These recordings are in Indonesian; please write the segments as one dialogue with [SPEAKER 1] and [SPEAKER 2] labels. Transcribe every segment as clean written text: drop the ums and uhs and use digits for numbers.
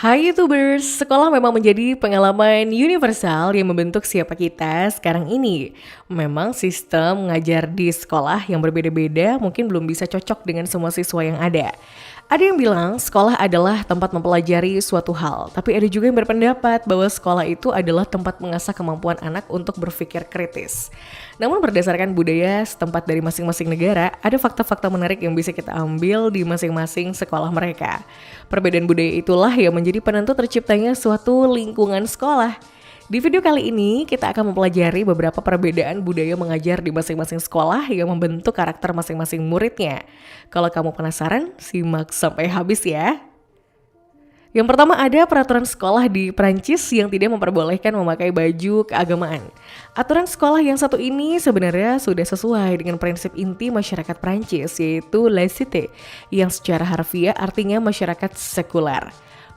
[SPEAKER 1] Hai YouTubers, sekolah memang menjadi pengalaman universal yang membentuk siapa kita sekarang ini. Memang sistem mengajar di sekolah yang berbeda-beda mungkin belum bisa cocok dengan semua siswa yang ada. Ada yang bilang sekolah adalah tempat mempelajari suatu hal, tapi ada juga yang berpendapat bahwa sekolah itu adalah tempat mengasah kemampuan anak untuk berpikir kritis. Namun berdasarkan budaya setempat dari masing-masing negara, ada fakta-fakta menarik yang bisa kita ambil di masing-masing sekolah mereka. Perbedaan budaya itulah yang menjadi penentu terciptanya suatu lingkungan sekolah. Di video kali ini, kita akan mempelajari beberapa perbedaan budaya mengajar di masing-masing sekolah yang membentuk karakter masing-masing muridnya. Kalau kamu penasaran, simak sampai habis ya. Yang pertama ada peraturan sekolah di Prancis yang tidak memperbolehkan memakai baju keagamaan. Aturan sekolah yang satu ini sebenarnya sudah sesuai dengan prinsip inti masyarakat Prancis, yaitu laïcité, yang secara harfiah artinya masyarakat sekuler.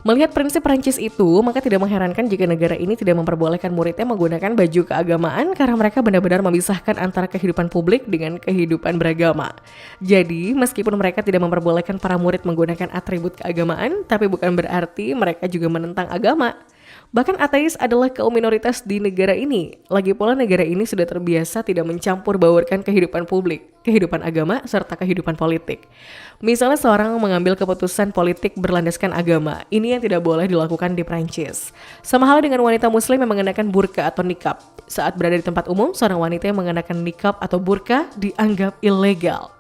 [SPEAKER 1] Melihat prinsip Prancis itu, maka tidak mengherankan jika negara ini tidak memperbolehkan muridnya menggunakan baju keagamaan karena mereka benar-benar memisahkan antara kehidupan publik dengan kehidupan beragama. Jadi, meskipun mereka tidak memperbolehkan para murid menggunakan atribut keagamaan, tapi bukan berarti mereka juga menentang agama. Bahkan ateis adalah kaum minoritas di negara ini. Lagi pula negara ini sudah terbiasa tidak mencampur baurkan kehidupan publik, kehidupan agama, serta kehidupan politik. Misalnya seorang mengambil keputusan politik berlandaskan agama, ini yang tidak boleh dilakukan di Prancis. Sama halnya dengan wanita muslim yang mengenakan burka atau nikab. Saat berada di tempat umum, seorang wanita yang mengenakan nikab atau burka dianggap ilegal.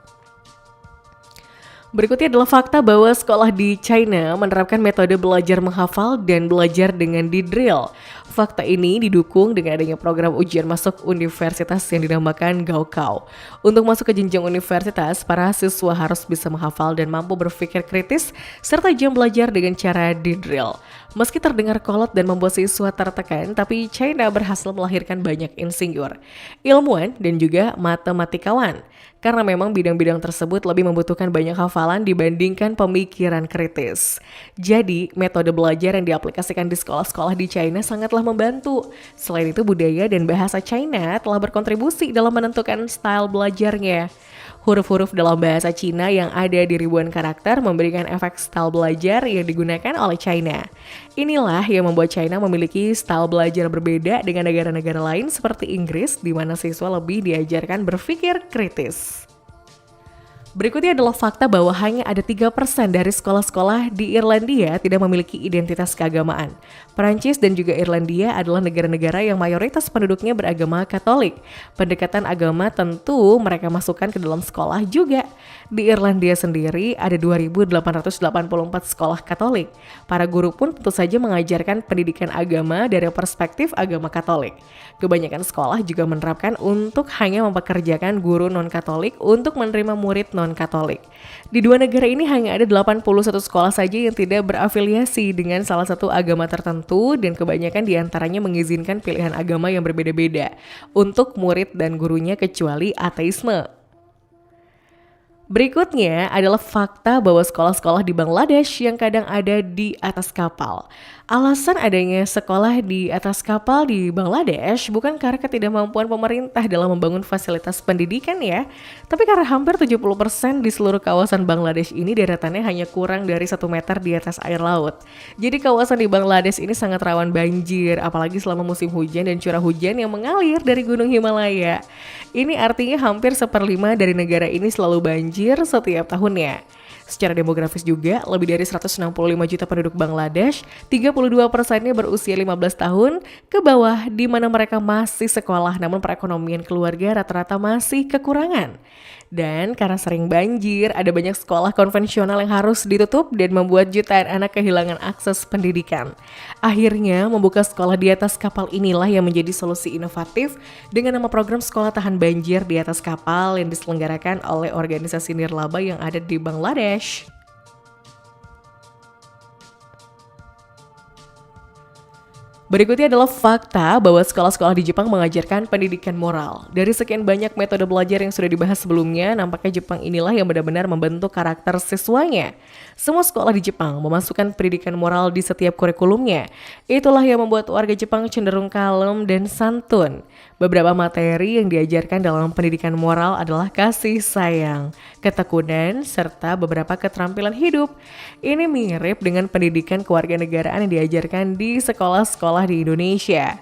[SPEAKER 1] Berikutnya adalah fakta bahwa sekolah di China menerapkan metode belajar menghafal dan belajar dengan di-drill. Fakta ini didukung dengan adanya program ujian masuk universitas yang dinamakan Gaokao. Untuk masuk ke jenjang universitas, para siswa harus bisa menghafal dan mampu berpikir kritis, serta jam belajar dengan cara di-drill. Meski terdengar kolot dan membuat siswa tertekan, tapi China berhasil melahirkan banyak insinyur, ilmuwan, dan juga matematikawan. Karena memang bidang-bidang tersebut lebih membutuhkan banyak hafalan dibandingkan pemikiran kritis. Jadi, metode belajar yang diaplikasikan di sekolah-sekolah di China sangatlah membantu. Selain itu, budaya dan bahasa China telah berkontribusi dalam menentukan style belajarnya. Huruf-huruf dalam bahasa Cina yang ada di ribuan karakter memberikan efek style belajar yang digunakan oleh China. Inilah yang membuat China memiliki style belajar berbeda dengan negara-negara lain seperti Inggris, di mana siswa lebih diajarkan berpikir kritis. Berikutnya adalah fakta bahwa hanya ada 3% dari sekolah-sekolah di Irlandia tidak memiliki identitas keagamaan. Perancis dan juga Irlandia adalah negara-negara yang mayoritas penduduknya beragama Katolik. Pendekatan agama tentu mereka masukkan ke dalam sekolah juga. Di Irlandia sendiri ada 2.884 sekolah Katolik. Para guru pun tentu saja mengajarkan pendidikan agama dari perspektif agama Katolik. Kebanyakan sekolah juga menerapkan untuk hanya mempekerjakan guru non-Katolik untuk menerima murid non-Katolik. Di dua negara ini hanya ada 81 sekolah saja yang tidak berafiliasi dengan salah satu agama tertentu dan kebanyakan diantaranya mengizinkan pilihan agama yang berbeda-beda untuk murid dan gurunya kecuali ateisme. Berikutnya adalah fakta bahwa sekolah-sekolah di Bangladesh yang kadang ada di atas kapal. Alasan adanya sekolah di atas kapal di Bangladesh bukan karena ketidakmampuan pemerintah dalam membangun fasilitas pendidikan ya, tapi karena hampir 70% di seluruh kawasan Bangladesh ini daratannya hanya kurang dari 1 meter di atas air laut. Jadi kawasan di Bangladesh ini sangat rawan banjir, apalagi selama musim hujan dan curah hujan yang mengalir dari Gunung Himalaya. Ini artinya hampir 1/5 dari negara ini selalu banjir setiap tahunnya. Secara demografis juga, lebih dari 165 juta penduduk Bangladesh, 32%-nya berusia 15 tahun ke bawah, di mana mereka masih sekolah namun perekonomian keluarga rata-rata masih kekurangan. Dan karena sering banjir, ada banyak sekolah konvensional yang harus ditutup dan membuat jutaan anak kehilangan akses pendidikan. Akhirnya, membuka sekolah di atas kapal inilah yang menjadi solusi inovatif dengan nama program Sekolah Tahan Banjir di Atas Kapal yang diselenggarakan oleh organisasi nirlaba yang ada di Bangladesh. Berikutnya adalah fakta bahwa sekolah-sekolah di Jepang mengajarkan pendidikan moral. Dari sekian banyak metode belajar yang sudah dibahas sebelumnya, nampaknya Jepang inilah yang benar-benar membentuk karakter siswanya. Semua sekolah di Jepang memasukkan pendidikan moral di setiap kurikulumnya. Itulah yang membuat warga Jepang cenderung kalem dan santun. Beberapa materi yang diajarkan dalam pendidikan moral adalah kasih sayang, ketekunan, serta beberapa keterampilan hidup. Ini mirip dengan pendidikan kewarganegaraan yang diajarkan di sekolah-sekolah di Indonesia.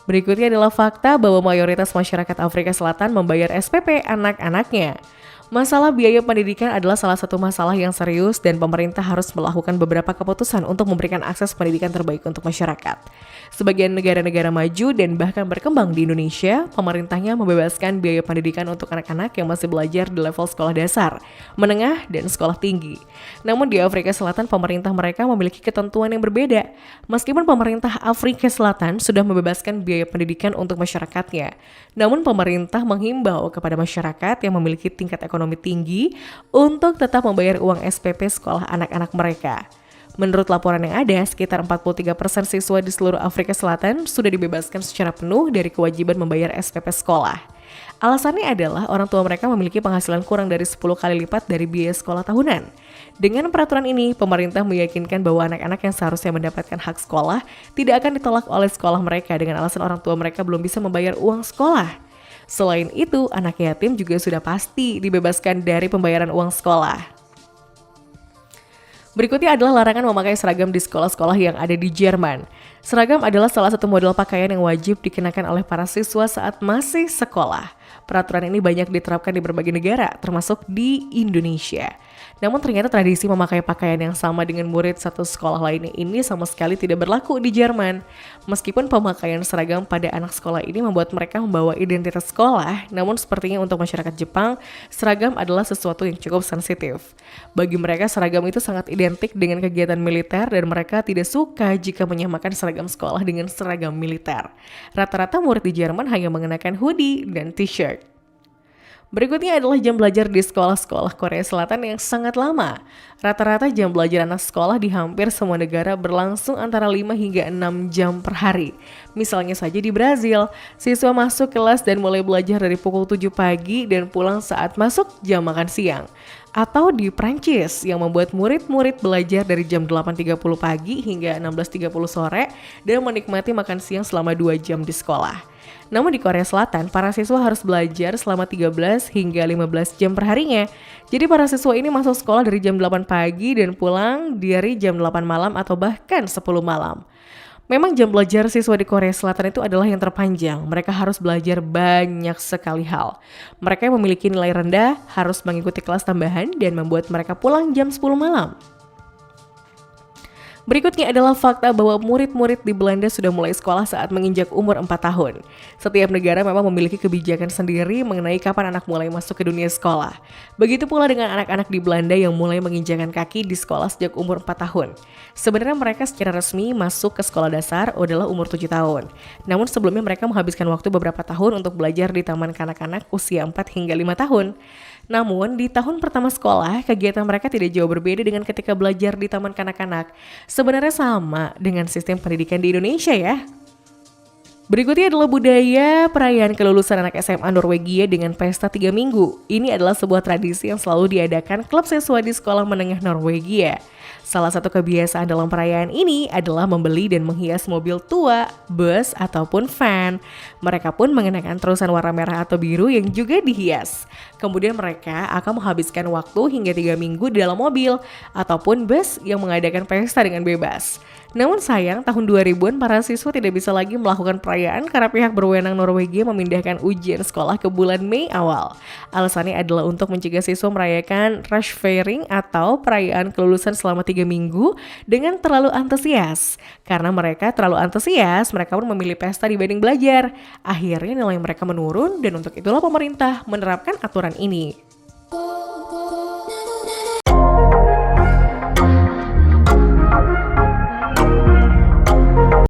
[SPEAKER 1] Berikutnya adalah fakta bahwa mayoritas masyarakat Afrika Selatan membayar SPP anak-anaknya. Masalah biaya pendidikan adalah salah satu masalah yang serius dan pemerintah harus melakukan beberapa keputusan untuk memberikan akses pendidikan terbaik untuk masyarakat. Sebagian negara-negara maju dan bahkan berkembang di Indonesia, pemerintahnya membebaskan biaya pendidikan untuk anak-anak yang masih belajar di level sekolah dasar, menengah, dan sekolah tinggi. Namun di Afrika Selatan, pemerintah mereka memiliki ketentuan yang berbeda. Meskipun pemerintah Afrika Selatan sudah membebaskan biaya pendidikan untuk masyarakatnya, namun pemerintah menghimbau kepada masyarakat yang memiliki tingkat ekonomi tinggi untuk tetap membayar uang SPP sekolah anak-anak mereka. Menurut laporan yang ada, sekitar 43% siswa di seluruh Afrika Selatan sudah dibebaskan secara penuh dari kewajiban membayar SPP sekolah. Alasannya adalah orang tua mereka memiliki penghasilan kurang dari 10 kali lipat dari biaya sekolah tahunan. Dengan peraturan ini, pemerintah meyakinkan bahwa anak-anak yang seharusnya mendapatkan hak sekolah tidak akan ditolak oleh sekolah mereka dengan alasan orang tua mereka belum bisa membayar uang sekolah. Selain itu, anak yatim juga sudah pasti dibebaskan dari pembayaran uang sekolah. Berikutnya adalah larangan memakai seragam di sekolah-sekolah yang ada di Jerman. Seragam adalah salah satu model pakaian yang wajib dikenakan oleh para siswa saat masih sekolah. Peraturan ini banyak diterapkan di berbagai negara, termasuk di Indonesia. Namun ternyata tradisi memakai pakaian yang sama dengan murid satu sekolah lainnya ini sama sekali tidak berlaku di Jerman. Meskipun pemakaian seragam pada anak sekolah ini membuat mereka membawa identitas sekolah, namun sepertinya untuk masyarakat Jepang, seragam adalah sesuatu yang cukup sensitif. Bagi mereka seragam itu sangat identik dengan kegiatan militer dan mereka tidak suka jika menyamakan seragam sekolah dengan seragam militer. Rata-rata murid di Jerman hanya mengenakan hoodie dan t-shirt. Berikutnya adalah jam belajar di sekolah-sekolah Korea Selatan yang sangat lama. Rata-rata jam belajar anak sekolah di hampir semua negara berlangsung antara 5 hingga 6 jam per hari. Misalnya saja di Brazil, siswa masuk kelas dan mulai belajar dari pukul 7 pagi dan pulang saat masuk jam makan siang. Atau di Prancis yang membuat murid-murid belajar dari jam 8.30 pagi hingga 16.30 sore dan menikmati makan siang selama 2 jam di sekolah. Namun di Korea Selatan, para siswa harus belajar selama 13 hingga 15 jam per harinya. Jadi para siswa ini masuk sekolah dari jam 8 pagi dan pulang dari jam 8 malam atau bahkan 10 malam. Memang jam belajar siswa di Korea Selatan itu adalah yang terpanjang. Mereka harus belajar banyak sekali hal. Mereka yang memiliki nilai rendah harus mengikuti kelas tambahan dan membuat mereka pulang jam 10 malam. Berikutnya adalah fakta bahwa murid-murid di Belanda sudah mulai sekolah saat menginjak umur 4 tahun. Setiap negara memang memiliki kebijakan sendiri mengenai kapan anak mulai masuk ke dunia sekolah. Begitu pula dengan anak-anak di Belanda yang mulai menginjakan kaki di sekolah sejak umur 4 tahun. Sebenarnya mereka secara resmi masuk ke sekolah dasar adalah umur 7 tahun. Namun sebelumnya mereka menghabiskan waktu beberapa tahun untuk belajar di taman kanak-kanak usia 4 hingga 5 tahun. Namun di tahun pertama sekolah, kegiatan mereka tidak jauh berbeda dengan ketika belajar di taman kanak-kanak. Sebenarnya sama dengan sistem pendidikan di Indonesia ya. Berikutnya adalah budaya perayaan kelulusan anak SMA Norwegia dengan pesta 3 minggu. Ini adalah sebuah tradisi yang selalu diadakan klub siswa di sekolah menengah Norwegia. Salah satu kebiasaan dalam perayaan ini adalah membeli dan menghias mobil tua, bus, ataupun van. Mereka pun mengenakan terusan warna merah atau biru yang juga dihias. Kemudian mereka akan menghabiskan waktu hingga 3 minggu di dalam mobil ataupun bus yang mengadakan pesta dengan bebas. Namun sayang, tahun 2000-an para siswa tidak bisa lagi melakukan perayaan karena pihak berwenang Norwegia memindahkan ujian sekolah ke bulan Mei awal. Alasannya adalah untuk mencegah siswa merayakan Rushfeiring atau perayaan kelulusan selama 3 minggu dengan terlalu antusias. Karena mereka terlalu antusias, mereka pun memilih pesta dibanding belajar. Akhirnya nilai mereka menurun dan untuk itulah pemerintah menerapkan aturan ini.